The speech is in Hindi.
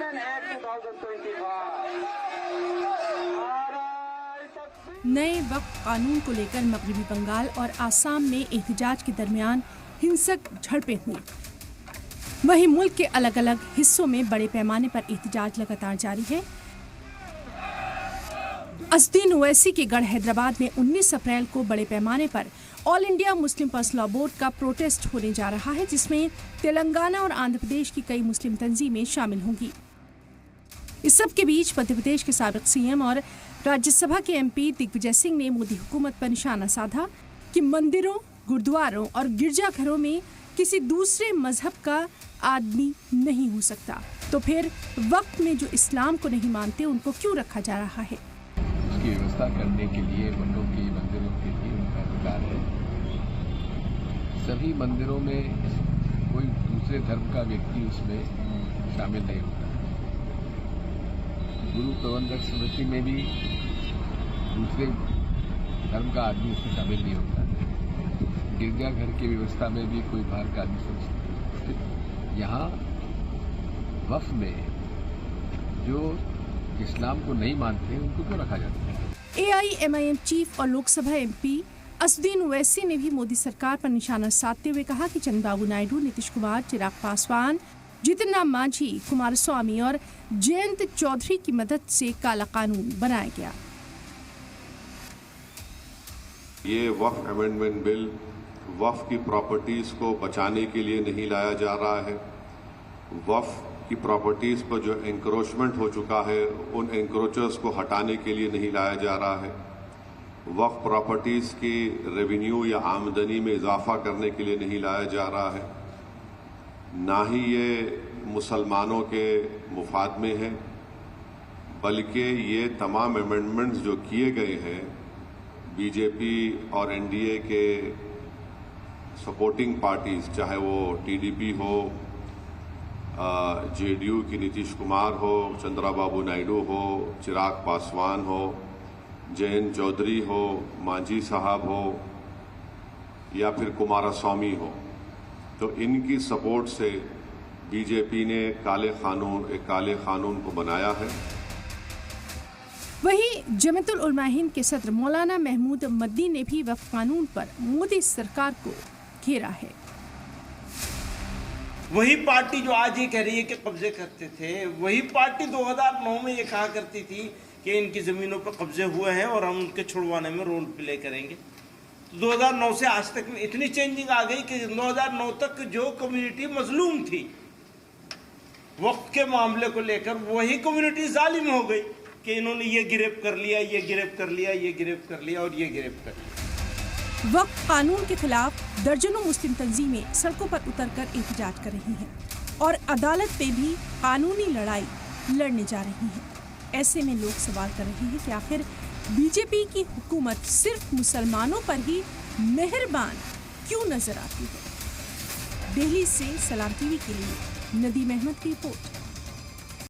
Amendment Act 2025। नए वक्फ कानून को लेकर मगरबी बंगाल और आसाम में एहतजाज के दरमियान हिंसक झड़पें हुई। वहीं मुल्क के अलग अलग हिस्सों में बड़े पैमाने पर एहतजाज लगातार जारी है। असदुद्दीन ओवैसी के गढ़ हैदराबाद में 19 अप्रैल को बड़े पैमाने पर all India Muslim personal law board का प्रोटेस्ट होने जा रहा है, जिसमें तेलंगाना और आंध्र प्रदेश की कई मुस्लिम तंजीमें शामिल होंगी। इस सब के बीच मध्य प्रदेश के साबिक सीएम और राज्यसभा के एमपी दिग्विजय सिंह ने मोदी हुकूमत पर निशाना साधा कि मंदिरों, गुरुद्वारों और गिरजाघरों में किसी दूसरे मजहब का आदमी नहीं हो सकता, तो फिर वक्त में जो इस्लाम को नहीं मानते उनको क्यों रखा जा रहा है? उसकी व्यवस्था करने के लिए मंदिरों के लिए उनका अधिकार है। सभी मंदिरों में कोई दूसरे धर्म का व्यक्ति उसमें शामिल नहीं होता। गुरु प्रबंधक समिति में भी दूसरे धर्म का आदमी उसमें शामिल नहीं होता। गिरजाघर की व्यवस्था में भी कोई बाहर का आदमी शामिल। यहाँ वक्फ में जो इस्लाम को नहीं मानते उनको क्यों रखा जाता है? AIMIM चीफ और लोकसभा एमपी असदुद्दीन ओवैसी ने भी मोदी सरकार पर निशाना साधते हुए कहा कि चंद्रबाबू नायडू, नीतीश कुमार, चिराग पासवान, जीतन राम मांझी, कुमारस्वामी और जयंत चौधरी की मदद से काला कानून बनाया गया। ये वक्फ अमेंडमेंट बिल वक्फ की प्रॉपर्टीज को बचाने के लिए नहीं लाया जा रहा है। वक्फ की प्रॉपर्टीज पर जो एंक्रोचमेंट हो चुका है उन एंक्रोचर्स को हटाने के लिए नहीं लाया जा रहा है। वक्फ प्रॉपर्टीज की रेवेन्यू या आमदनी में इजाफा करने के लिए नहीं लाया जा रहा है। ना ही ये मुसलमानों के मुफाद में है, बल्कि ये तमाम अमेंडमेंट्स जो किए गए हैं बीजेपी और एनडीए के सपोर्टिंग पार्टीज, चाहे वो टीडीपी हो, जेडीयू की नीतीश कुमार हो, चंद्रबाबू नायडू हो, चिराग पासवान हो, जयंत चौधरी हो, मांझी साहब हो या फिर कुमारस्वामी हो, तो इनकी सपोर्ट से बीजेपी ने एक काले कानून को बनाया है। वहीं जमीयतुल उलमा हिंद के सदर मौलाना महमूद मद्दी ने भी वक्फ कानून पर मोदी सरकार को घेरा है। वही पार्टी जो आज ये कह रही है कि कब्जे करते थे, वही पार्टी 2009 में ये कहा करती थी कि इनकी जमीनों पर कब्जे हुए हैं और हम उनके छुड़वाने में रोल प्ले करेंगे। 2009 से आज तक में इतनी चेंजिंग आ गई कि 2009 तक जो कम्युनिटी मजलूम थी वक्त के मामले को लेकर, वही कम्युनिटी जालिम हो गई कि इन्होंने ये गिरफ्त कर लिया, ये गिरफ्त कर लिया, ये गिरफ्त कर लिया और ये गिरफ्त कर लिया। वक्फ कानून के खिलाफ दर्जनों मुस्लिम तंजीमें सड़कों पर उतरकर एहतजाज कर रही हैं और अदालत पे भी कानूनी लड़ाई लड़ने जा रही हैं। ऐसे में लोग सवाल कर रहे हैं कि आखिर बीजेपी की हुकूमत सिर्फ मुसलमानों पर ही मेहरबान क्यों नजर आती है? दिल्ली से सलाम टीवी के लिए नदीम अहमद की रिपोर्ट।